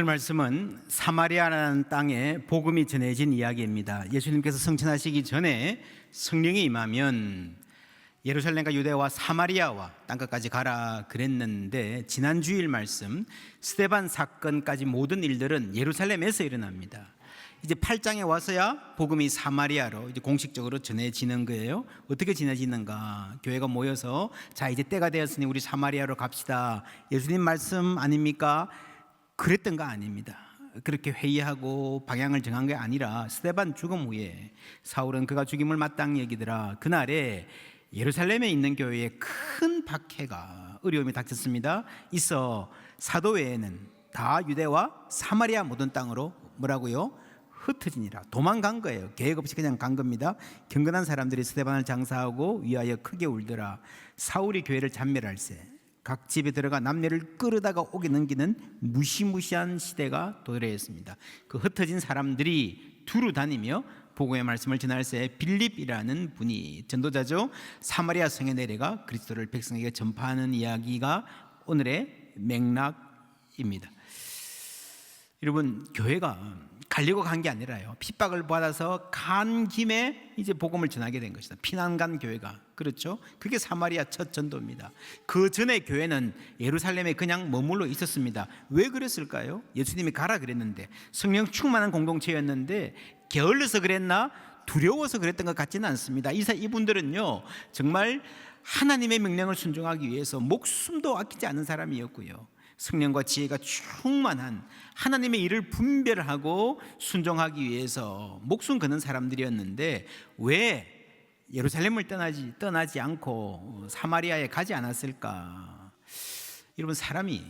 말씀은 사마리아라는 땅에 복음이 전해진 이야기입니다. 예수님께서 승천하시기 전에 성령이 임하면 예루살렘과 유대와 사마리아와 땅끝까지 가라 그랬는데, 지난 주일 말씀 스데반 사건까지 모든 일들은 예루살렘에서 일어납니다. 이제 8장에 와서야 복음이 사마리아로 이제 공식적으로 전해지는 거예요. 어떻게 전해지는가? 교회가 모여서 자, 이제 때가 되었으니 우리 사마리아로 갑시다. 예수님 말씀 아닙니까? 그랬던 거 아닙니다. 그렇게 회의하고 방향을 정한 게 아니라 스데반 죽음 후에 사울은 그가 죽임을 마땅히 여기더라. 그날에 예루살렘에 있는 교회에 큰 박해가, 어려움이 닥쳤습니다. 있어 사도 외에는 다 유대와 사마리아 모든 땅으로 뭐라고요? 흩어지니라. 도망간 거예요. 계획 없이 그냥 간 겁니다. 경건한 사람들이 스데반을 장사하고 위하여 크게 울더라. 사울이 교회를 잔멸할세 각 집에 들어가 남녀를 끌어다가 옥에 넘기는 무시무시한 시대가 도래했습니다. 그 흩어진 사람들이 두루 다니며 복음의 말씀을 전할새 빌립이라는 분이 전도자죠. 사마리아 성에 내려가 그리스도를 백성에게 전파하는 이야기가 오늘의 맥락입니다. 여러분, 교회가 가려고 간 게 아니라요, 핍박을 받아서 간 김에 이제 복음을 전하게 된 것이다. 피난 간 교회가, 그렇죠? 그게 사마리아 첫 전도입니다. 그 전에 교회는 예루살렘에 그냥 머물러 있었습니다. 왜 그랬을까요? 예수님이 가라 그랬는데, 성령 충만한 공동체였는데 게을러서 그랬나? 두려워서 그랬던 것 같지는 않습니다. 이분들은요, 정말 하나님의 명령을 순종하기 위해서 목숨도 아끼지 않은 사람이었고요, 성령과 지혜가 충만한 하나님의 일을 분별하고 순종하기 위해서 목숨 거는 사람들이었는데, 왜 예루살렘을 떠나지 않고 사마리아에 가지 않았을까? 여러분, 사람이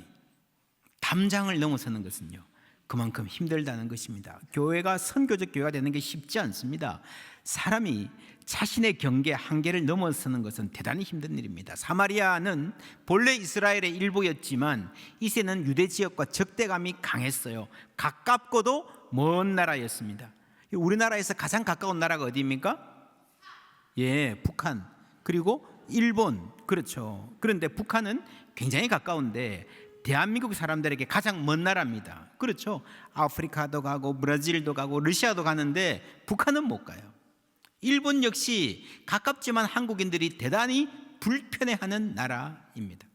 담장을 넘어서는 것은요, 그만큼 힘들다는 것입니다. 교회가 선교적 교회가 되는 게 쉽지 않습니다. 사람이 자신의 경계, 한계를 넘어서는 것은 대단히 힘든 일입니다. 사마리아는 본래 이스라엘의 일부였지만 이제는 유대 지역과 적대감이 강했어요. 가깝고도 먼 나라였습니다. 우리나라에서 가장 가까운 나라가 어디입니까? 북한, 그리고 일본, 그렇죠. 그런데 북한은 굉장히 가까운데 대한민국 사람들에게 가장 먼 나라입니다. 그렇죠. 아프리카도 가고 브라질도 가고 러시아도 가는데 북한은 못 가요. 일본 역시 가깝지만 한국인들이 대단히 불편해하는 나라입니다.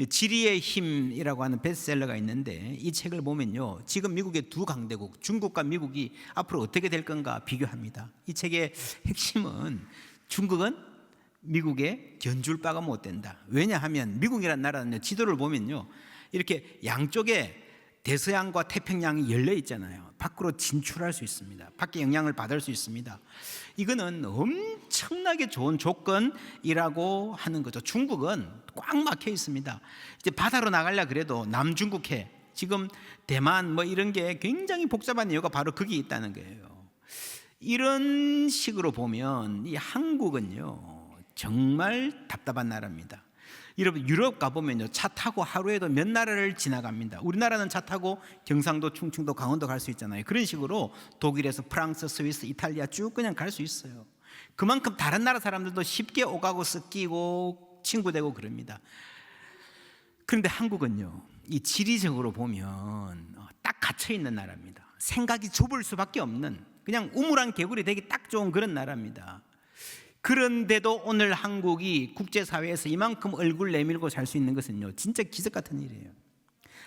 지리의 힘이라고 하는 베스트셀러가 있는데, 이 책을 보면요, 지금 미국의 두 강대국 중국과 미국이 앞으로 어떻게 될 건가 비교합니다. 이 책의 핵심은 중국은 미국에 견줄 바가 못 된다. 왜냐하면 미국이라는 나라는 지도를 보면요, 이렇게 양쪽에 대서양과 태평양이 열려 있잖아요. 밖으로 진출할 수 있습니다. 밖에 영향을 받을 수 있습니다. 이거는 엄청나게 좋은 조건이라고 하는 거죠. 중국은 꽉 막혀 있습니다. 이제 바다로 나가려 그래도 남중국해, 지금 대만 뭐 이런 게 굉장히 복잡한 이유가 바로 거기 있다는 거예요. 이런 식으로 보면 이 한국은요, 정말 답답한 나라입니다. 여러분, 유럽 가보면요, 차 타고 하루에도 몇 나라를 지나갑니다. 우리나라는 차 타고 경상도, 충청도, 강원도 갈 수 있잖아요. 그런 식으로 독일에서 프랑스, 스위스, 이탈리아 쭉 그냥 갈 수 있어요. 그만큼 다른 나라 사람들도 쉽게 오가고 섞이고 친구 되고 그럽니다. 그런데 한국은요, 이 지리적으로 보면 딱 갇혀있는 나라입니다. 생각이 좁을 수밖에 없는, 그냥 우물안 개구리 되기 딱 좋은 그런 나라입니다. 그런데도 오늘 한국이 국제사회에서 이만큼 얼굴 내밀고 살 수 있는 것은요, 진짜 기적 같은 일이에요.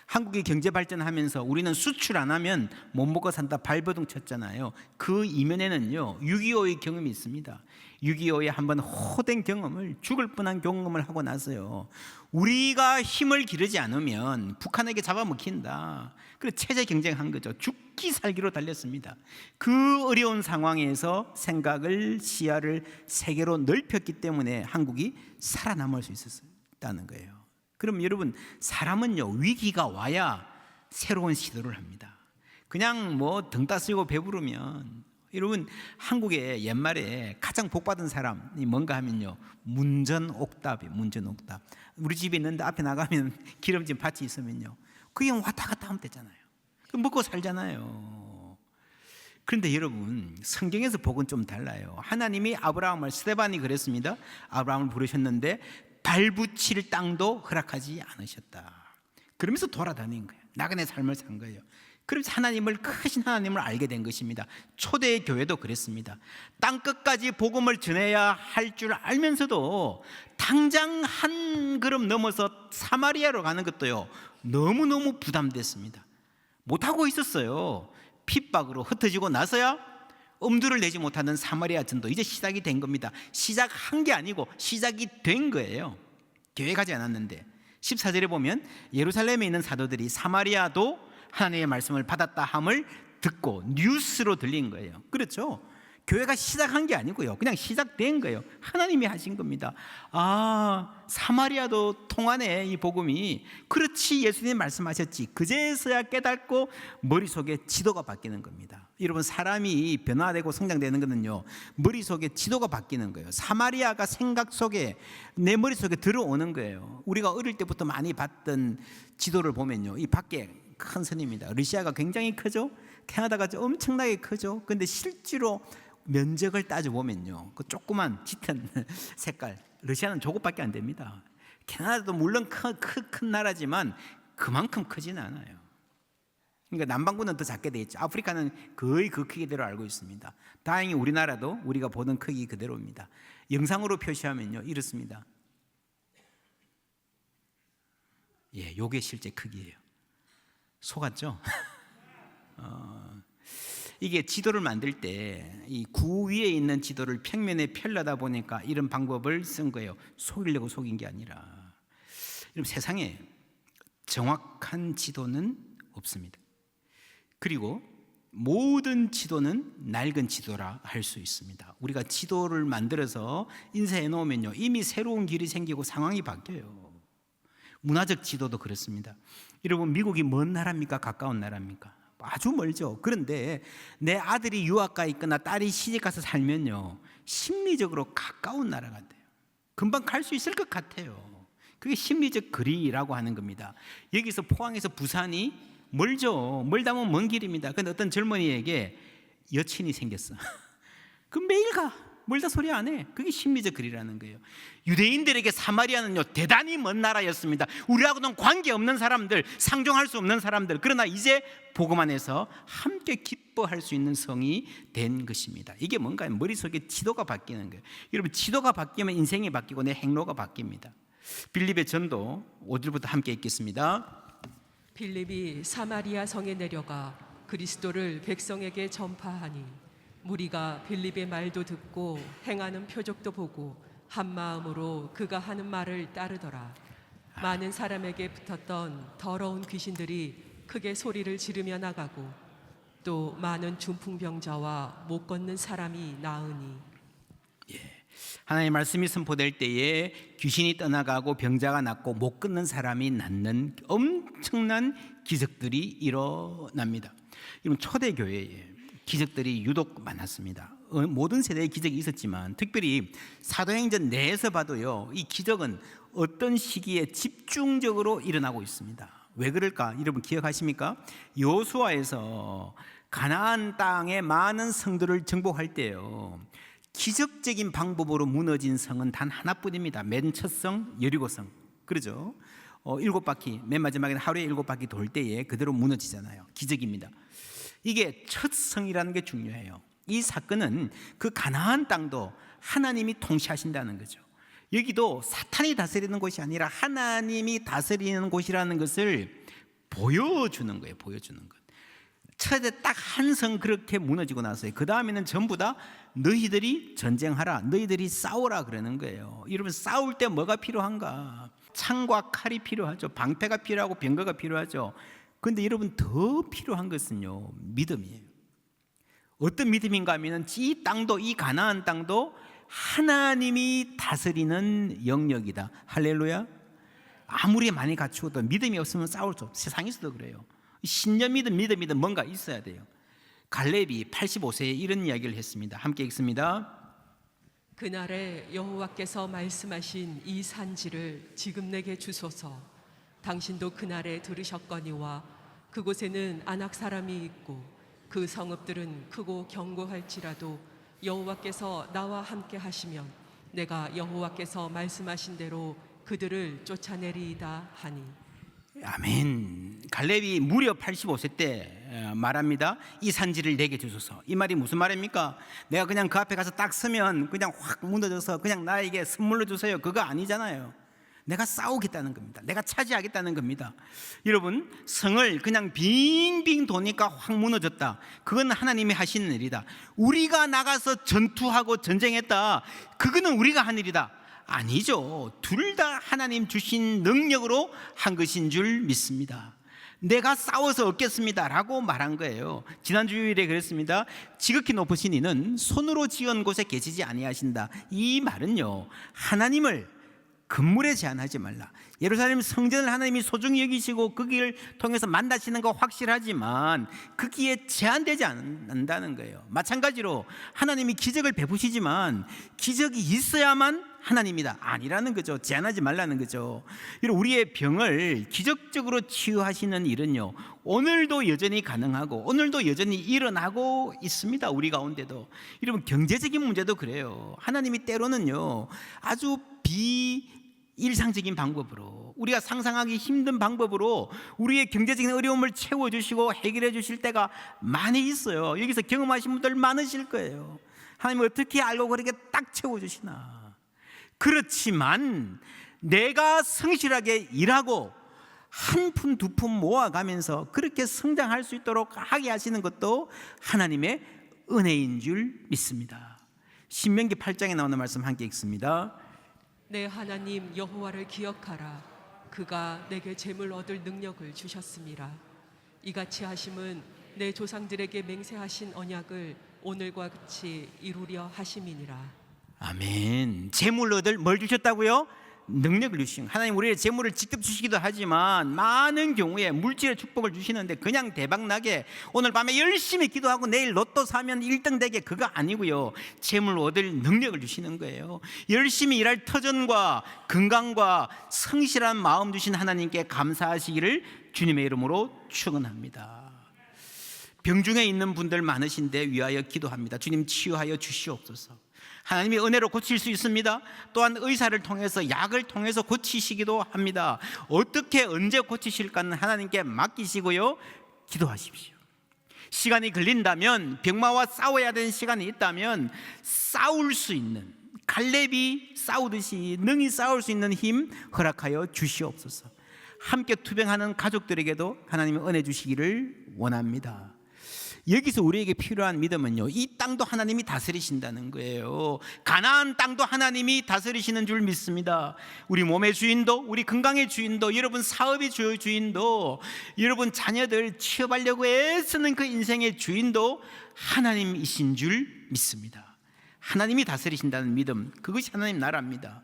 한국이 경제 발전하면서 우리는 수출 안 하면 못 먹고 산다 발버둥 쳤잖아요. 그 이면에는요, 6.25의 경험이 있습니다. 6.25에 한번 호된 경험을, 죽을 뻔한 경험을 하고 나서요, 우리가 힘을 기르지 않으면 북한에게 잡아먹힌다. 그래서 체제 경쟁한 거죠. 죽기 살기로 달렸습니다. 그 어려운 상황에서 생각을, 시야를 세계로 넓혔기 때문에 한국이 살아남을 수 있었다는 거예요. 그럼 여러분, 사람은요, 위기가 와야 새로운 시도를 합니다. 그냥 뭐 등 따스고 배부르면, 여러분, 한국의 옛말에 가장 복받은 사람이 뭔가 하면요, 문전옥답이에요. 문전옥답. 우리 집에 있는데 앞에 나가면 기름진 밭이 있으면요, 그게 왔다 갔다 하면 되잖아요. 먹고 살잖아요. 그런데 여러분, 성경에서 복은 좀 달라요. 하나님이 아브라함을, 스데반이 그랬습니다. 아브라함을 부르셨는데 발붙일 땅도 허락하지 않으셨다. 그러면서 돌아다닌 거예요. 나그네 삶을 산 거예요. 그래서 하나님을, 크신 하나님을 알게 된 것입니다. 초대 교회도 그랬습니다. 땅끝까지 복음을 전해야 할 줄 알면서도 당장 한 걸음 넘어서 사마리아로 가는 것도요, 너무너무 부담됐습니다. 못하고 있었어요. 핍박으로 흩어지고 나서야 엄두를 내지 못하는 사마리아 전도, 이제 시작이 된 겁니다. 시작한 게 아니고 시작이 된 거예요. 계획하지 않았는데. 14절에 보면 예루살렘에 있는 사도들이 사마리아도 하나님의 말씀을 받았다 함을 듣고 뉴스로 들린 거예요. 그렇죠? 교회가 시작한 게 아니고요, 그냥 시작된 거예요. 하나님이 하신 겁니다. 아, 사마리아도 통하네, 이 복음이. 그렇지, 예수님 말씀하셨지. 그제서야 깨닫고 머릿속에 지도가 바뀌는 겁니다. 여러분, 사람이 변화되고 성장되는 거는요, 머릿속에 지도가 바뀌는 거예요. 사마리아가 생각 속에, 내 머릿속에 들어오는 거예요. 우리가 어릴 때부터 많이 봤던 지도를 보면요, 이 밖에 큰 선입니다. 러시아가 굉장히 크죠? 캐나다가 엄청나게 크죠? 근데 실제로 면적을 따져보면요, 그 조그만 짙은 색깔, 러시아는 저것밖에 안 됩니다. 캐나다도 물론 큰 나라지만 그만큼 크지는 않아요. 그러니까 남반구는 더 작게 돼 있죠. 아프리카는 거의 그 크기대로 알고 있습니다. 다행히 우리나라도 우리가 보던 크기 그대로입니다. 영상으로 표시하면요, 이렇습니다. 예, 요게 실제 크기예요. 속았죠? 이게 지도를 만들 때 이 구 위에 있는 지도를 평면에 펼려다 보니까 이런 방법을 쓴 거예요. 속이려고 속인 게 아니라. 여러분, 세상에 정확한 지도는 없습니다. 그리고 모든 지도는 낡은 지도라 할 수 있습니다. 우리가 지도를 만들어서 인쇄해 놓으면요, 이미 새로운 길이 생기고 상황이 바뀌어요. 문화적 지도도 그렇습니다. 여러분, 미국이 먼 나라입니까? 가까운 나라입니까? 아주 멀죠. 그런데 내 아들이 유학 가 있거나 딸이 시집 가서 살면요, 심리적으로 가까운 나라 같아요. 금방 갈 수 있을 것 같아요. 그게 심리적 거리라고 하는 겁니다. 여기서 포항에서 부산이 멀죠. 멀다면 먼 길입니다. 그런데 어떤 젊은이에게 여친이 생겼어. 그럼 매일 가. 멀다 소리 안 해. 그게 심리적 거리라는 거예요. 유대인들에게 사마리아는요, 대단히 먼 나라였습니다. 우리하고는 관계없는 사람들, 상종할 수 없는 사람들. 그러나 이제 복음 안에서 함께 기뻐할 수 있는 성이 된 것입니다. 이게 뭔가요? 머릿속에 지도가 바뀌는 거예요. 여러분, 지도가 바뀌면 인생이 바뀌고 내 행로가 바뀝니다. 빌립의 전도 5절부터 함께 읽겠습니다. 빌립이 사마리아 성에 내려가 그리스도를 백성에게 전파하니 무리가 빌립의 말도 듣고 행하는 표적도 보고 한 마음으로 그가 하는 말을 따르더라. 많은 사람에게 붙었던 더러운 귀신들이 크게 소리를 지르며 나가고 또 많은 중풍병자와 못 걷는 사람이 나으니. 하나님의 말씀이 선포될 때에 귀신이 떠나가고 병자가 낫고 못 걷는 사람이 낫는 엄청난 기적들이 일어납니다. 이건 초대교회에 기적들이 유독 많았습니다. 모든 세대에 기적이 있었지만 특별히 사도행전 내에서 봐도요, 이 기적은 어떤 시기에 집중적으로 일어나고 있습니다. 왜 그럴까? 여러분 기억하십니까? 여호수아에서 가나안 땅의 많은 성들을 정복할 때요, 기적적인 방법으로 무너진 성은 단 하나뿐입니다. 맨 첫 성 여리고성. 그러죠? 7바퀴, 맨 마지막에는 하루에 7바퀴 돌 때에 그대로 무너지잖아요. 기적입니다. 이게 첫 성이라는 게 중요해요. 이 사건은 그 가나안 땅도 하나님이 통치하신다는 거죠. 여기도 사탄이 다스리는 곳이 아니라 하나님이 다스리는 곳이라는 것을 보여주는 거예요. 보여주는 것. 첫째 딱 한 성 그렇게 무너지고 나서요, 그 다음에는 전부 다 너희들이 전쟁하라, 너희들이 싸우라 그러는 거예요. 여러분, 싸울 때 뭐가 필요한가? 창과 칼이 필요하죠. 방패가 필요하고 병거가 필요하죠. 그런데 여러분, 더 필요한 것은요, 믿음이에요. 어떤 믿음인가 하면 이 땅도, 이 가나안 땅도 하나님이 다스리는 영역이다. 할렐루야. 아무리 많이 갖추어도 믿음이 없으면 싸울 수 없어요. 세상에서도 그래요. 신념 믿음이든 뭔가 있어야 돼요. 갈렙이 85세에 이런 이야기를 했습니다. 함께 읽습니다. 그날에 여호와께서 말씀하신 이 산지를 지금 내게 주소서. 당신도 그날에 들으셨거니와 그곳에는 아낙 사람이 있고 그 성읍들은 크고 견고할지라도 여호와께서 나와 함께 하시면 내가 여호와께서 말씀하신 대로 그들을 쫓아내리이다 하니. 아멘. 갈렙이 무려 85세 때 말합니다. 이 산지를 내게 주소서. 이 말이 무슨 말입니까? 내가 그냥 그 앞에 가서 딱 서면 그냥 확 무너져서 그냥 나에게 선물로 주세요, 그거 아니잖아요. 내가 싸우겠다는 겁니다. 내가 차지하겠다는 겁니다. 여러분, 성을 그냥 빙빙 도니까 확 무너졌다, 그건 하나님이 하시는 일이다. 우리가 나가서 전투하고 전쟁했다, 그거는 우리가 한 일이다. 아니죠. 둘 다 하나님 주신 능력으로 한 것인 줄 믿습니다. 내가 싸워서 얻겠습니다 라고 말한 거예요. 지난 주일에 그랬습니다. 지극히 높으신 이는 손으로 지은 곳에 계시지 아니하신다. 이 말은요, 하나님을 건물에 제한하지 말라. 예루살렘 성전을 하나님이 소중히 여기시고 거기를 통해서 만나시는 거 확실하지만 거기에 제한되지 않는다는 거예요. 마찬가지로 하나님이 기적을 베푸시지만 기적이 있어야만 하나님이다 아니라는 거죠. 제한하지 말라는 거죠. 우리의 병을 기적적으로 치유하시는 일은요, 오늘도 여전히 가능하고 오늘도 여전히 일어나고 있습니다. 우리 가운데도. 여러분, 경제적인 문제도 그래요. 하나님이 때로는요, 아주 비일상적인 방법으로, 우리가 상상하기 힘든 방법으로 우리의 경제적인 어려움을 채워주시고 해결해 주실 때가 많이 있어요. 여기서 경험하신 분들 많으실 거예요. 하나님 어떻게 알고 그렇게 딱 채워주시나. 그렇지만 내가 성실하게 일하고 한 푼 두 푼 모아가면서 그렇게 성장할 수 있도록 하게 하시는 것도 하나님의 은혜인 줄 믿습니다. 신명기 8장에 나오는 말씀 함께 읽습니다. 내 하나님 여호와를 기억하라. 그가 내게 재물 얻을 능력을 주셨습니다. 이같이 하심은 내 조상들에게 맹세하신 언약을 오늘과 같이 이루려 하심이니라. 아멘. 재물 얻을 뭘 주셨다고요? 능력을 주신. 하나님 우리의 재물을 직접 주시기도 하지만 많은 경우에 물질의 축복을 주시는데 그냥 대박나게 오늘 밤에 열심히 기도하고 내일 로또 사면 1등 되게, 그거 아니고요, 재물 얻을 능력을 주시는 거예요. 열심히 일할 터전과 건강과 성실한 마음 주신 하나님께 감사하시기를 주님의 이름으로 축원합니다. 병중에 있는 분들 많으신데 위하여 기도합니다. 주님 치유하여 주시옵소서. 하나님이 은혜로 고칠 수 있습니다. 또한 의사를 통해서, 약을 통해서 고치시기도 합니다. 어떻게 언제 고치실까는 하나님께 맡기시고요, 기도하십시오. 시간이 걸린다면, 병마와 싸워야 되는 시간이 있다면 싸울 수 있는, 갈렙이 싸우듯이 능히 싸울 수 있는 힘 허락하여 주시옵소서. 함께 투병하는 가족들에게도 하나님의 은혜 주시기를 원합니다. 여기서 우리에게 필요한 믿음은요, 이 땅도 하나님이 다스리신다는 거예요. 가나안 땅도 하나님이 다스리시는 줄 믿습니다. 우리 몸의 주인도, 우리 건강의 주인도, 여러분 사업의 주인도, 여러분 자녀들 취업하려고 애쓰는 그 인생의 주인도 하나님이신 줄 믿습니다. 하나님이 다스리신다는 믿음, 그것이 하나님 나라입니다.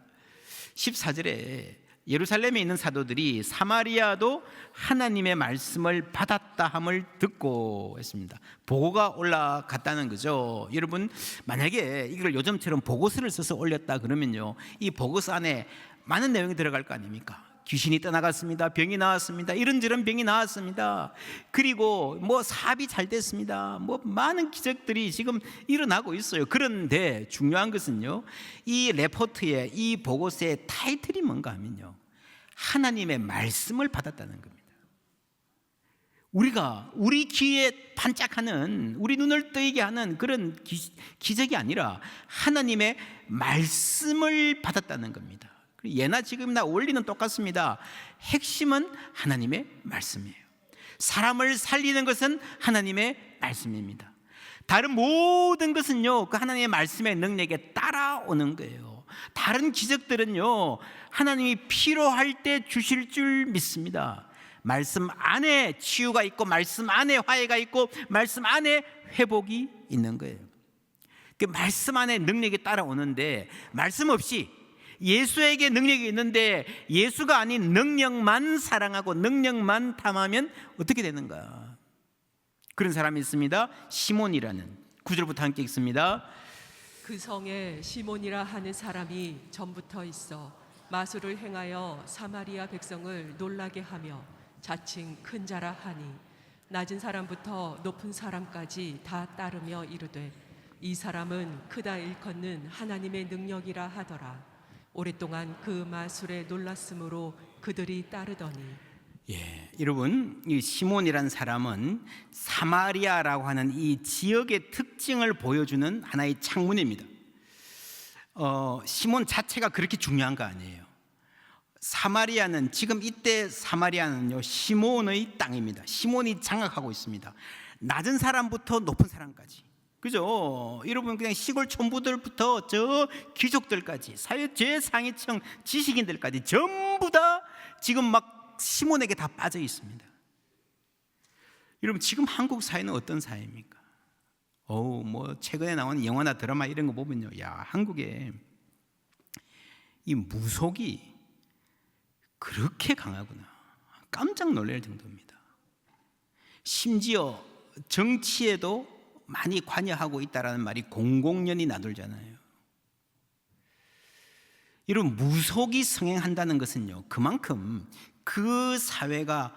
14절에 예루살렘에 있는 사도들이 사마리아도 하나님의 말씀을 받았다 함을 듣고 했습니다. 보고가 올라갔다는 거죠. 여러분, 만약에 이걸 요즘처럼 보고서를 써서 올렸다 그러면요, 이 보고서 안에 많은 내용이 들어갈 거 아닙니까? 귀신이 떠나갔습니다, 병이 나왔습니다, 이런저런 병이 나왔습니다, 그리고 사업이 잘 됐습니다, 많은 기적들이 지금 일어나고 있어요. 그런데 중요한 것은요, 이 레포트의, 이 보고서의 타이틀이 뭔가 하면요, 하나님의 말씀을 받았다는 겁니다. 우리가 우리 귀에 반짝하는, 우리 눈을 뜨이게 하는 그런 기적이 아니라 하나님의 말씀을 받았다는 겁니다. 예나 지금이나 원리는 똑같습니다. 핵심은 하나님의 말씀이에요. 사람을 살리는 것은 하나님의 말씀입니다. 다른 모든 것은요, 그 하나님의 말씀의 능력에 따라오는 거예요. 다른 기적들은요, 하나님이 필요할 때 주실 줄 믿습니다. 말씀 안에 치유가 있고, 말씀 안에 화해가 있고, 말씀 안에 회복이 있는 거예요. 그 말씀 안에 능력이 따라오는데, 말씀 없이 예수에게 능력이 있는데 예수가 아닌 능력만 사랑하고 능력만 탐하면 어떻게 되는가? 그런 사람이 있습니다. 시몬이라는. 9절부터 함께 읽습니다. 그 성에 시몬이라 하는 사람이 전부터 있어 마술을 행하여 사마리아 백성을 놀라게 하며 자칭 큰 자라 하니 낮은 사람부터 높은 사람까지 다 따르며 이르되 이 사람은 크다 일컫는 하나님의 능력이라 하더라. 오랫동안 그 마술에 놀랐으므로 그들이 따르더니 예, 여러분, 이 시몬이란 사람은 사마리아라고 하는 이 지역의 특징을 보여주는 하나의 창문입니다. 시몬 자체가 그렇게 중요한 거 아니에요. 사마리아는 지금 이때 사마리아는요 시몬의 땅입니다. 시몬이 장악하고 있습니다. 낮은 사람부터 높은 사람까지, 그죠? 여러분, 그냥 시골 촌부들부터 저 귀족들까지, 사회 최상위층 지식인들까지 전부 다 지금 막 시몬에게 다 빠져 있습니다. 여러분, 지금 한국 사회는 어떤 사회입니까? 뭐 최근에 나온 영화나 드라마 이런 거 보면요, 야, 한국에 이 무속이 그렇게 강하구나, 깜짝 놀랄 정도입니다. 심지어 정치에도 많이 관여하고 있다라는 말이 공공연히 나돌잖아요. 이런 무속이 성행한다는 것은요, 그만큼 그 사회가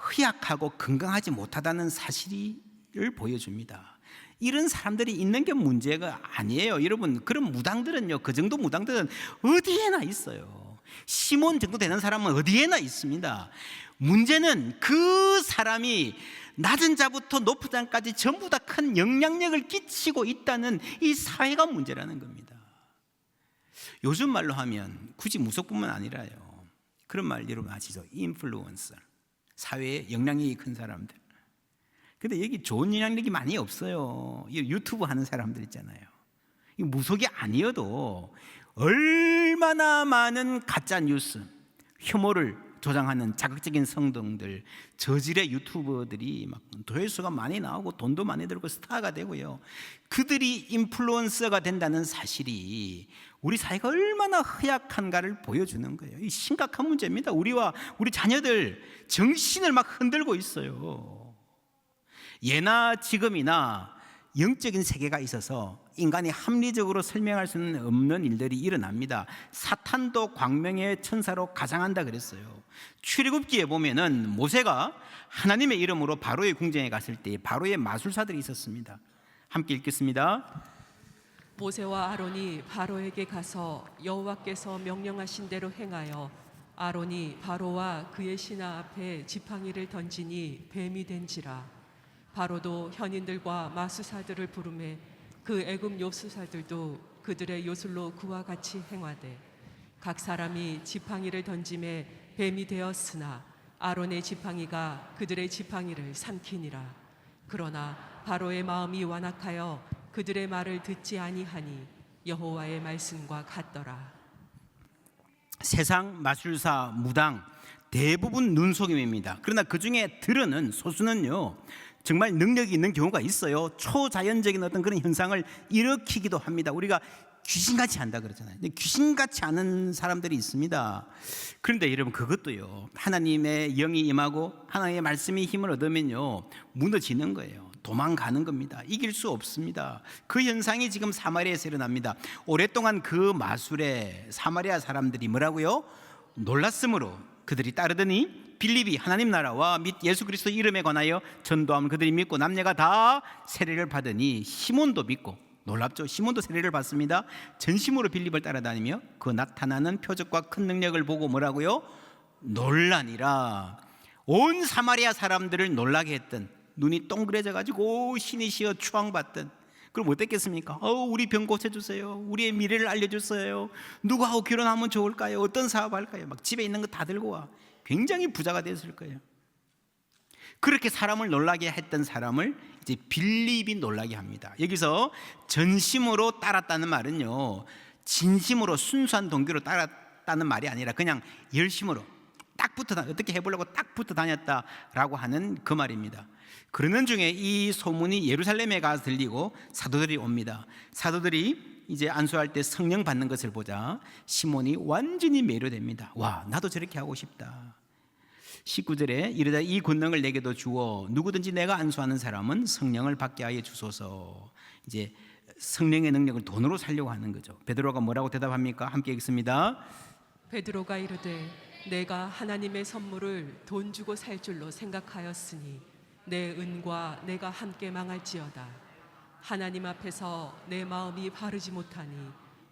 허약하고 건강하지 못하다는 사실을 보여줍니다. 이런 사람들이 있는 게 문제가 아니에요. 여러분, 그런 무당들은요, 그 정도 무당들은 어디에나 있어요. 시몬 정도 되는 사람은 어디에나 있습니다. 문제는 그 사람이 낮은 자부터 높은 자까지 전부 다 큰 영향력을 끼치고 있다는 이 사회가 문제라는 겁니다. 요즘 말로 하면 굳이 무속뿐만 아니라요, 그런 말 여러분 아시죠? 인플루언서, 사회에 영향력이 큰 사람들. 근데 여기 좋은 영향력이 많이 없어요. 유튜브 하는 사람들 있잖아요. 이 무속이 아니어도 얼마나 많은 가짜 뉴스, 혐오를 조장하는 자극적인 성동들, 저질의 유튜버들이 막 조회수가 많이 나오고 돈도 많이 들고 스타가 되고요, 그들이 인플루언서가 된다는 사실이 우리 사회가 얼마나 허약한가를 보여주는 거예요. 이 심각한 문제입니다. 우리와 우리 자녀들 정신을 막 흔들고 있어요. 예나 지금이나 영적인 세계가 있어서 인간이 합리적으로 설명할 수는 없는 일들이 일어납니다. 사탄도 광명의 천사로 가장한다 그랬어요. 출애굽기에 보면은 모세가 하나님의 이름으로 바로의 궁전에 갔을 때 바로의 마술사들이 있었습니다. 함께 읽겠습니다. 모세와 아론이 바로에게 가서 여호와께서 명령하신 대로 행하여 아론이 바로와 그의 신하 앞에 지팡이를 던지니 뱀이 된지라. 바로도 현인들과 마술사들을 부르매 그 애굽 요술사들도 그들의 요술로 그와 같이 행하되 각 사람이 지팡이를 던짐에 뱀이 되었으나 아론의 지팡이가 그들의 지팡이를 삼키니라. 그러나 바로의 마음이 완악하여 그들의 말을 듣지 아니하니 여호와의 말씀과 같더라. 세상 마술사, 무당 대부분 눈속임입니다. 그러나 그 중에 들어는 소수는요, 정말 능력이 있는 경우가 있어요. 초자연적인 어떤 그런 현상을 일으키기도 합니다. 우리가 귀신같이 한다 그러잖아요. 근데 귀신같이 하는 사람들이 있습니다. 그런데 여러분, 그것도요, 하나님의 영이 임하고 하나님의 말씀이 힘을 얻으면요 무너지는 거예요. 도망가는 겁니다. 이길 수 없습니다. 그 현상이 지금 사마리아에서 일어납니다. 오랫동안 그 마술에 사마리아 사람들이 뭐라고요? 놀랐으므로 그들이 따르더니 빌립이 하나님 나라와 및 예수 그리스도 이름에 관하여 전도하면 그들이 믿고 남녀가 다 세례를 받으니 시몬도 믿고, 놀랍죠? 시몬도 세례를 받습니다. 전심으로 빌립을 따라다니며 그 나타나는 표적과 큰 능력을 보고 뭐라고요? 놀라니라. 온 사마리아 사람들을 놀라게 했던, 눈이 동그래져 가지고 신이 시어 추앙받던, 그럼 어땠겠습니까? 우리 병 고쳐주세요, 우리의 미래를 알려주세요, 누구하고 결혼하면 좋을까요, 어떤 사업할까요, 막 집에 있는 거 다 들고 와. 굉장히 부자가 됐을 거예요. 그렇게 사람을 놀라게 했던 사람을 이제 빌립이 놀라게 합니다. 여기서 전심으로 따랐다는 말은요, 진심으로 순수한 동기로 따랐다는 말이 아니라 그냥 열심으로 딱 붙어, 어떻게 해보려고 딱 붙어 다녔다라고 하는 그 말입니다. 그러는 중에 이 소문이 예루살렘에 가서 들리고 사도들이 옵니다. 사도들이 이제 안수할 때 성령 받는 것을 보자 시몬이 완전히 매료됩니다. 와, 나도 저렇게 하고 싶다. 19절에 이르다 이 권능을 내게도 주어 누구든지 내가 안수하는 사람은 성령을 받게 하여 주소서. 이제 성령의 능력을 돈으로 살려고 하는 거죠. 베드로가 뭐라고 대답합니까? 함께 읽습니다. 베드로가 이르되 내가 하나님의 선물을 돈 주고 살 줄로 생각하였으니 내 은과 내가 함께 망할지어다. 하나님 앞에서 내 마음이 바르지 못하니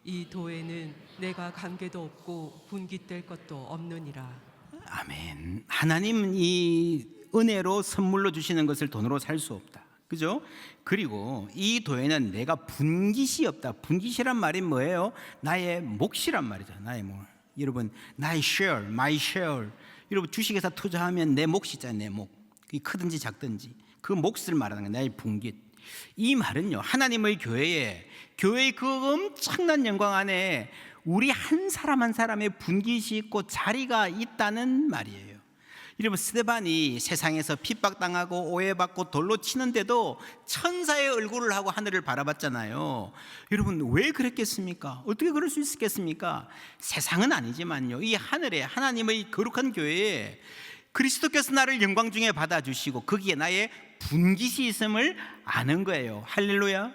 이 도에는 내가 관계도 없고 분깃될 것도 없느니라. 아멘. 하나님은 이 은혜로 선물로 주시는 것을 돈으로 살 수 없다. 그죠? 그리고 이 도에는 내가 분깃이 없다. 분깃이란 말이 뭐예요? 나의 몫이란 말이죠. 나의 몫. 여러분, 나의 share, my share. 여러분, 주식회사 투자하면 내 몫이 있잖아요. 내 몫. 그게 크든지 작든지 그 몫을 말하는 거예요. 나의 분깃. 이 말은요, 하나님의 교회의 그 엄청난 영광 안에 우리 한 사람 한 사람의 분깃이 있고 자리가 있다는 말이에요. 여러분, 스데반이 세상에서 핍박당하고 오해받고 돌로 치는데도 천사의 얼굴을 하고 하늘을 바라봤잖아요. 여러분, 왜 그랬겠습니까? 어떻게 그럴 수 있었겠습니까? 세상은 아니지만요, 이 하늘에 하나님의 거룩한 교회에 그리스도께서 나를 영광 중에 받아주시고 거기에 나의 분깃이 있음을 아는 거예요. 할렐루야.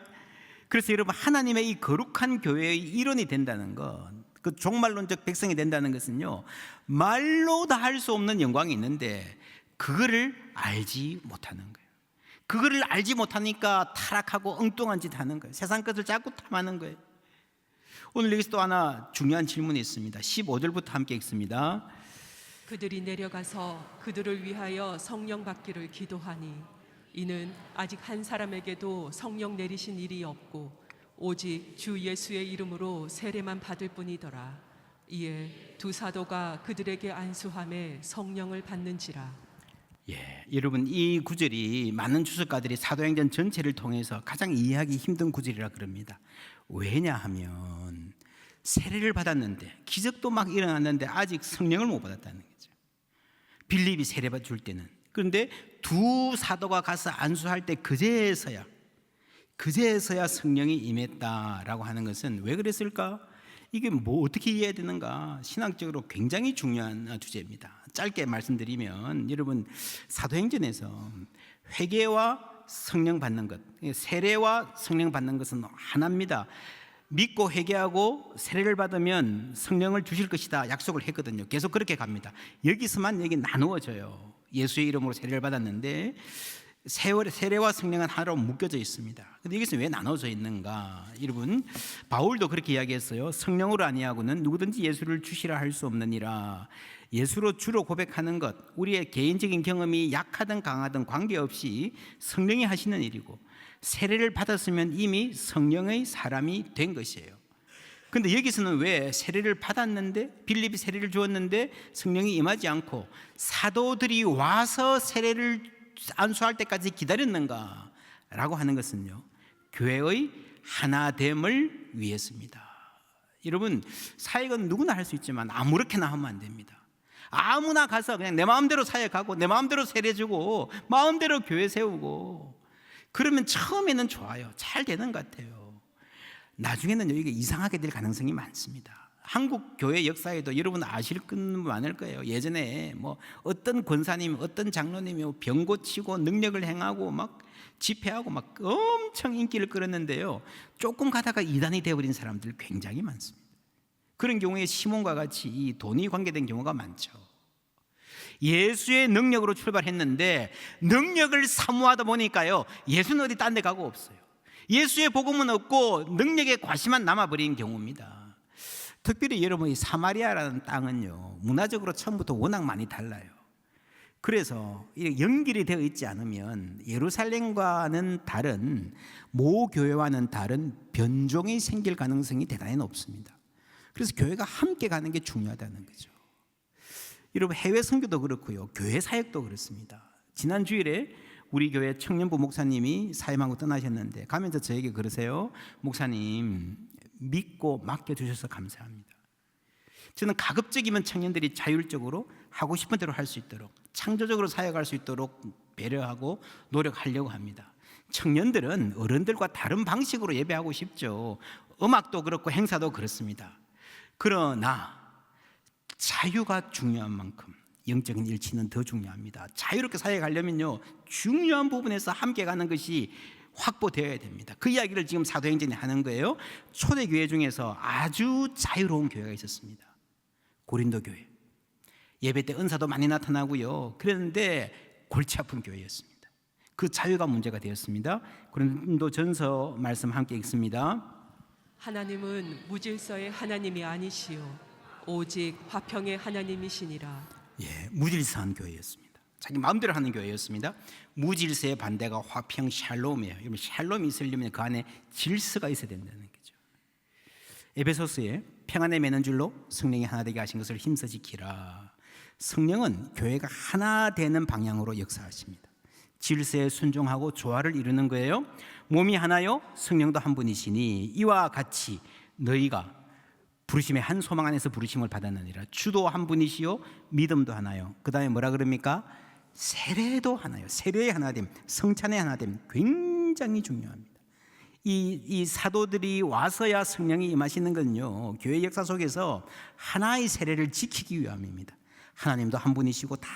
그래서 여러분, 하나님의 이 거룩한 교회의 일원이 된다는 것, 그 종말론적 백성이 된다는 것은요, 말로 다 할 수 없는 영광이 있는데 그거를 알지 못하는 거예요. 그거를 알지 못하니까 타락하고 엉뚱한 짓 하는 거예요. 세상 것을 자꾸 탐하는 거예요. 오늘 여기서 또 하나 중요한 질문이 있습니다. 15절부터 함께 읽습니다. 그들이 내려가서 그들을 위하여 성령 받기를 기도하니 이는 아직 한 사람에게도 성령 내리신 일이 없고 오직 주 예수의 이름으로 세례만 받을 뿐이더라. 이에 두 사도가 그들에게 안수함에 성령을 받는지라. 여러분, 이 구절이 많은 주석가들이 사도행전 전체를 통해서 가장 이해하기 힘든 구절이라 그럽니다. 왜냐하면 세례를 받았는데 기적도 막 일어났는데 아직 성령을 못 받았다는 거죠. 빌립이 세례 줄 때는. 그런데 두 사도가 가서 안수할 때 그제서야 성령이 임했다라고 하는 것은 왜 그랬을까? 이게 뭐 어떻게 이해해야 되는가? 신학적으로 굉장히 중요한 주제입니다. 짧게 말씀드리면, 여러분, 사도행전에서 회개와 성령 받는 것, 세례와 성령 받는 것은 하나입니다. 믿고 회개하고 세례를 받으면 성령을 주실 것이다 약속을 했거든요. 계속 그렇게 갑니다. 여기서만 여기 나누어져요. 예수의 이름으로 세례를 받았는데 세례와 성령은 하나로 묶여져 있습니다. 근데 여기서 왜 나눠져 있는가? 여러분, 바울도 그렇게 이야기했어요. 성령으로 아니하고는 누구든지 예수를 주시라 할 수 없느니라. 예수로 주로 고백하는 것, 우리의 개인적인 경험이 약하든 강하든 관계없이 성령이 하시는 일이고, 세례를 받았으면 이미 성령의 사람이 된 것이에요. 그런데 여기서는 왜 세례를 받았는데, 빌립이 세례를 주었는데 성령이 임하지 않고 사도들이 와서 세례를 안수할 때까지 기다렸는가? 라고 하는 것은요, 교회의 하나됨을 위해서입니다. 여러분, 사역은 누구나 할 수 있지만 아무렇게나 하면 안 됩니다. 아무나 가서 그냥 내 마음대로 사역하고 내 마음대로 세례 주고 마음대로 교회 세우고 그러면 처음에는 좋아요. 잘 되는 것 같아요. 나중에는 이게 이상하게 될 가능성이 많습니다. 한국 교회 역사에도 여러분 아실 건 많을 거예요. 예전에 뭐 어떤 권사님, 어떤 장로님이 병 고치고 능력을 행하고 막 집회하고 막 엄청 인기를 끌었는데요, 조금 가다가 이단이 되어버린 사람들 굉장히 많습니다. 그런 경우에 시몬과 같이 이 돈이 관계된 경우가 많죠. 예수의 능력으로 출발했는데 능력을 사모하다 보니까요, 예수는 어디 딴 데 가고 없어요. 예수의 복음은 없고 능력에 과시만 남아버린 경우입니다. 특별히 여러분, 이 사마리아라는 땅은요, 문화적으로 처음부터 워낙 많이 달라요. 그래서 연결이 되어 있지 않으면 예루살렘과는 다른, 모 교회와는 다른 변종이 생길 가능성이 대단히 높습니다. 그래서 교회가 함께 가는 게 중요하다는 거죠. 여러분, 해외 선교도 그렇고요, 교회 사역도 그렇습니다. 지난 주일에 우리 교회 청년부 목사님이 사임하고 떠나셨는데 가면서 저에게 그러세요. 목사님, 믿고 맡겨주셔서 감사합니다. 저는 가급적이면 청년들이 자율적으로 하고 싶은 대로 할 수 있도록, 창조적으로 사역할 수 있도록 배려하고 노력하려고 합니다. 청년들은 어른들과 다른 방식으로 예배하고 싶죠. 음악도 그렇고 행사도 그렇습니다. 그러나 자유가 중요한 만큼 영적인 일치는 더 중요합니다. 자유롭게 사역하려면요, 중요한 부분에서 함께 가는 것이 확보되어야 됩니다. 그 이야기를 지금 사도행전이 하는 거예요. 초대교회 중에서 아주 자유로운 교회가 있었습니다. 고린도 교회. 예배 때 은사도 많이 나타나고요, 그런데 골치 아픈 교회였습니다. 그 자유가 문제가 되었습니다. 고린도 전서 말씀 함께 읽습니다. 하나님은 무질서의 하나님이 아니시오 오직 화평의 하나님이시니라. 무질서한 교회였습니다. 자기 마음대로 하는 교회였습니다. 무질서의 반대가 화평 샬롬이에요. 여러분, 샬롬이 있으려면 그 안에 질서가 있어야 된다는 거죠. 에베소서에 평안에 매는 줄로 성령이 하나 되게 하신 것을 힘써 지키라. 성령은 교회가 하나 되는 방향으로 역사하십니다. 질서에 순종하고 조화를 이루는 거예요. 몸이 하나요 성령도 한 분이시니 이와 같이 너희가 부르심의 한 소망 안에서 부르심을 받았느니라. 주도 한 분이시요 믿음도 하나요. 그 다음에 뭐라 그럽니까? 세례도 하나요. 세례의 하나됨, 성찬의 하나됨 굉장히 중요합니다. 이 사도들이 와서야 성령이 임하시는 건요, 교회 역사 속에서 하나의 세례를 지키기 위함입니다. 하나님도 한 분이시고 다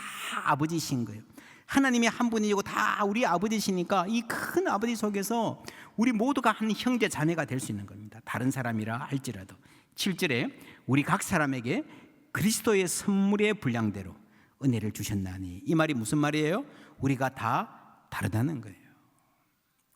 아버지신 거예요. 하나님이 한 분이고 다 우리 아버지시니까 이 큰 아버지 속에서 우리 모두가 한 형제 자매가 될 수 있는 겁니다. 다른 사람이라 할지라도. 7절에 우리 각 사람에게 그리스도의 선물의 분량대로 은혜를 주셨나니, 이 말이 무슨 말이에요? 우리가 다 다르다는 거예요.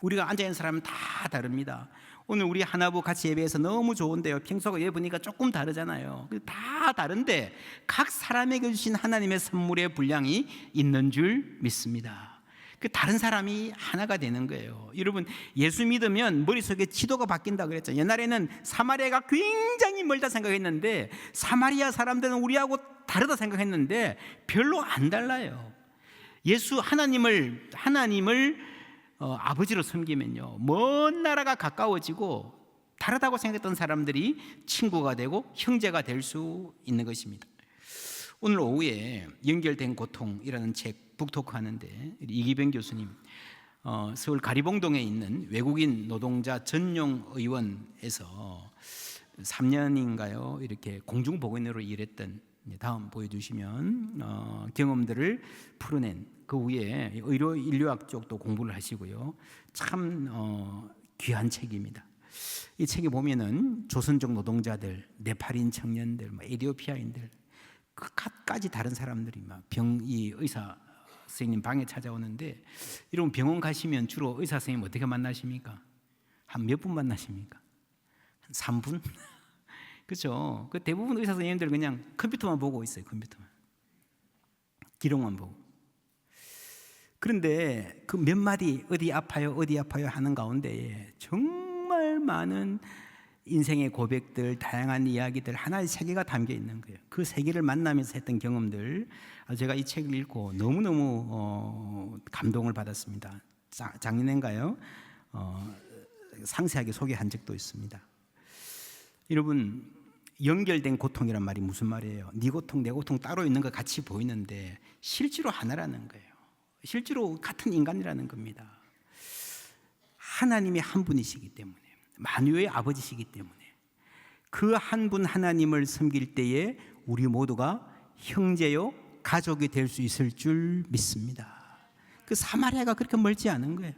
우리가 앉아있는 사람은 다 다릅니다. 오늘 우리 하나부 같이 예배해서 너무 좋은데요, 평소가 예배 보니까 조금 다르잖아요. 다 다른데 각 사람에게 주신 하나님의 선물의 분량이 있는 줄 믿습니다. 그 다른 사람이 하나가 되는 거예요. 여러분, 예수 믿으면 머릿속에 지도가 바뀐다 그랬죠. 옛날에는 사마리아가 굉장히 멀다 생각했는데 사마리아 사람들은 우리하고 다르다 생각했는데 별로 안 달라요. 예수 하나님을 아버지로 섬기면요, 먼 나라가 가까워지고 다르다고 생각했던 사람들이 친구가 되고 형제가 될 수 있는 것입니다. 오늘 오후에 연결된 고통이라는 책 북토크 하는데 이기병 교수님, 서울 가리봉동에 있는 외국인 노동자 전용 의원에서 3년인가요 이렇게 공중보건으로 일했던, 다음 보여주시면 경험들을 풀어낸, 그 후에 의료 인류학 쪽도 공부를 하시고요. 참 귀한 책입니다. 이 책에 보면은 조선족 노동자들, 네팔인 청년들, 에티오피아인들, 그까지 다른 사람들이 막 이 의사 선생님 방에 찾아오는데, 여러분 병원 가시면 주로 의사 선생님 어떻게 만나십니까? 한 몇 분 만나십니까? 한 3분? 그렇죠? 그 대부분 의사 선생님들 그냥 컴퓨터만 보고 있어요. 컴퓨터만, 기록만 보고. 그런데 그 몇 마디 어디 아파요 하는 가운데 정말 많은 인생의 고백들, 다양한 이야기들, 하나의 세계가 담겨 있는 거예요. 그 세계를 만나면서 했던 경험들, 제가 이 책을 읽고 너무너무 감동을 받았습니다. 작년인가요? 상세하게 소개한 적도 있습니다. 여러분, 연결된 고통이란 말이 무슨 말이에요? 네 고통 내 고통 따로 있는 것 같이 보이는데 실제로 하나라는 거예요. 실제로 같은 인간이라는 겁니다. 하나님이 한 분이시기 때문에, 만유의 아버지시기 때문에 그 한 분 하나님을 섬길 때에 우리 모두가 형제요 가족이 될 수 있을 줄 믿습니다. 그 사마리아가 그렇게 멀지 않은 거예요.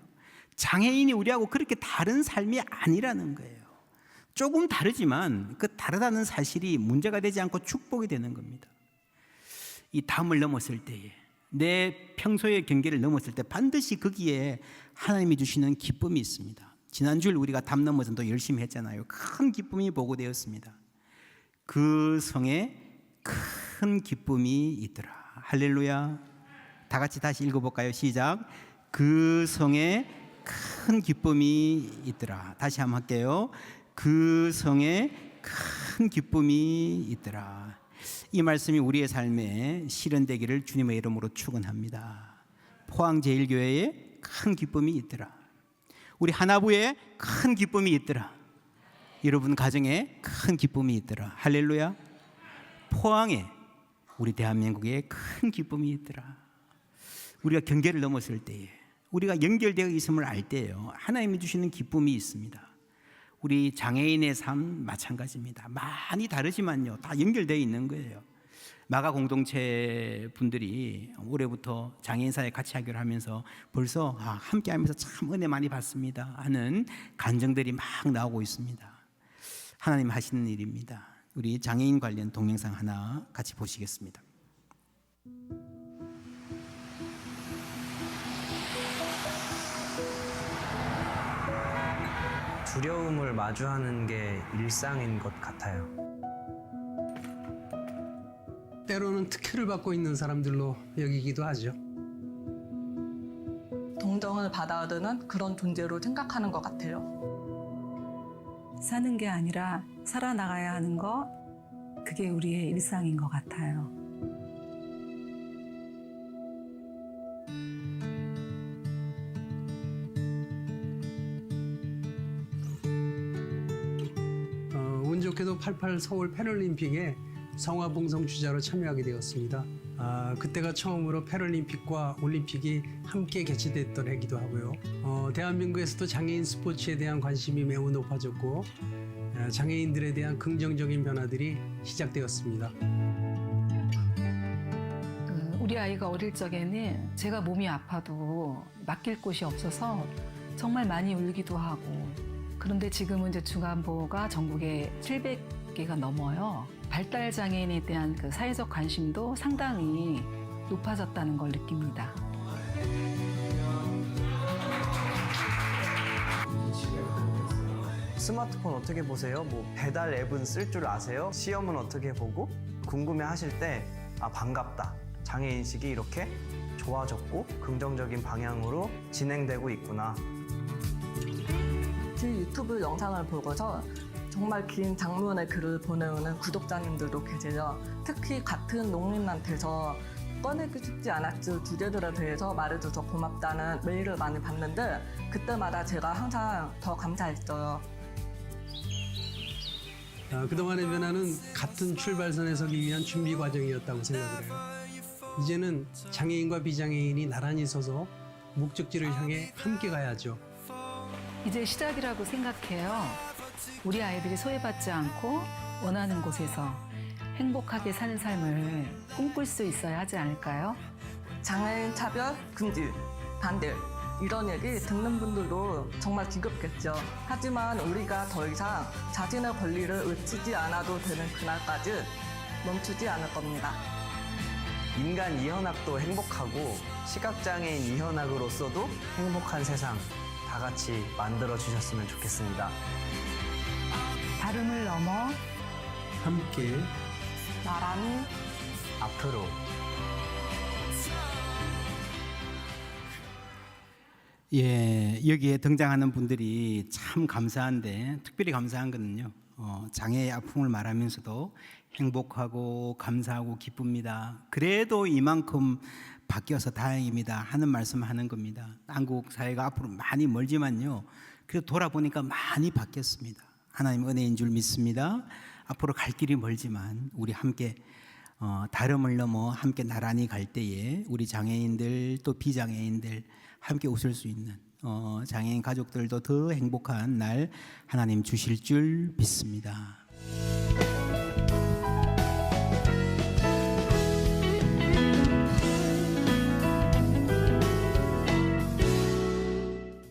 장애인이 우리하고 그렇게 다른 삶이 아니라는 거예요. 조금 다르지만 그 다르다는 사실이 문제가 되지 않고 축복이 되는 겁니다. 이 담을 넘었을 때에, 내 평소의 경계를 넘었을 때 반드시 거기에 하나님이 주시는 기쁨이 있습니다. 지난주에 우리가 담 넘어서 또 열심히 했잖아요. 큰 기쁨이 보고되었습니다. 그 성에 큰 기쁨이 있더라. 할렐루야. 다 같이 다시 읽어볼까요? 시작. 그 성에 큰 기쁨이 있더라. 다시 한번 할게요. 그 성에 큰 기쁨이 있더라. 이 말씀이 우리의 삶에 실현되기를 주님의 이름으로 축원합니다. 포항제일교회에 큰 기쁨이 있더라. 우리 하나부에 큰 기쁨이 있더라. 여러분 가정에 큰 기쁨이 있더라. 할렐루야. 포항에, 우리 대한민국에 큰 기쁨이 있더라. 우리가 경계를 넘었을 때에, 우리가 연결되어 있음을 알 때예요, 하나님이 주시는 기쁨이 있습니다. 우리 장애인의 삶 마찬가지입니다. 많이 다르지만요, 다 연결되어 있는 거예요. 마가 공동체 분들이 올해부터 장애인 사회 같이 하기로 하면서 벌써 함께 하면서 참 은혜 많이 받습니다 하는 간증들이 막 나오고 있습니다. 하나님 하시는 일입니다. 우리 장애인 관련 동영상 하나 같이 보시겠습니다. 두려움을 마주하는 게 일상인 것 같아요. 때로는 특혜를 받고 있는 사람들로 여기기도 하죠. 동정을 받아야 되는 그런 존재로 생각하는 것 같아요. 사는 게 아니라 살아나가야 하는 거, 그게 우리의 일상인 것 같아요. 운 좋게도 88 서울 패럴림픽에 성화봉송 주자로 참여하게 되었습니다. 그때가 처음으로 패럴림픽과 올림픽이 함께 개최됐던 해기도 하고요. 대한민국에서도 장애인 스포츠에 대한 관심이 매우 높아졌고 장애인들에 대한 긍정적인 변화들이 시작되었습니다. 우리 아이가 어릴 적에는 제가 몸이 아파도 맡길 곳이 없어서 정말 많이 울기도 하고, 그런데 지금은 이제 중안부가 전국에 700개가 넘어요. 발달 장애인에 대한 그 사회적 관심도 상당히 높아졌다는 걸 느낍니다. 스마트폰 어떻게 보세요? 뭐 배달 앱은 쓸 줄 아세요? 시험은 어떻게 보고? 궁금해하실 때 반갑다. 장애인식이 이렇게 좋아졌고 긍정적인 방향으로 진행되고 있구나. 그 유튜브 영상을 보고서 정말 긴 장문의 글을 보내오는 구독자님들도 계세요. 특히 같은 농민한테서 꺼내기 쉽지 않았을 주제들에 대해서 말해줘서 고맙다는 메일을 많이 받는데 그때마다 제가 항상 더 감사했어요. 그동안의 변화는 같은 출발선에 서기 위한 준비 과정이었다고 생각을 해요. 이제는 장애인과 비장애인이 나란히 서서 목적지를 향해 함께 가야죠. 이제 시작이라고 생각해요. 우리 아이들이 소외받지 않고 원하는 곳에서 행복하게 사는 삶을 꿈꿀 수 있어야 하지 않을까요? 장애인 차별, 금지, 반대 이런 얘기 듣는 분들도 정말 지겹겠죠. 하지만 우리가 더 이상 자신의 권리를 외치지 않아도 되는 그날까지 멈추지 않을 겁니다. 인간 이현학도 행복하고 시각장애인 이현학으로서도 행복한 세상 다 같이 만들어 주셨으면 좋겠습니다. 다름을 넘어 함께 나란히 앞으로. 예, 여기에 등장하는 분들이 참 감사한데 특별히 감사한 거는요. 장애의 아픔을 말하면서도 행복하고 감사하고 기쁩니다. 그래도 이만큼 바뀌어서 다행입니다 하는 말씀하는 겁니다. 한국 사회가 앞으로 많이 멀지만요. 그래도 돌아보니까 많이 바뀌었습니다. 하나님 은혜인 줄 믿습니다. 앞으로 갈 길이 멀지만 우리 함께 다름을 넘어 함께 나란히 갈 때에 우리 장애인들 또 비장애인들 함께 웃을 수 있는 장애인 가족들도 더 행복한 날 하나님 주실 줄 믿습니다.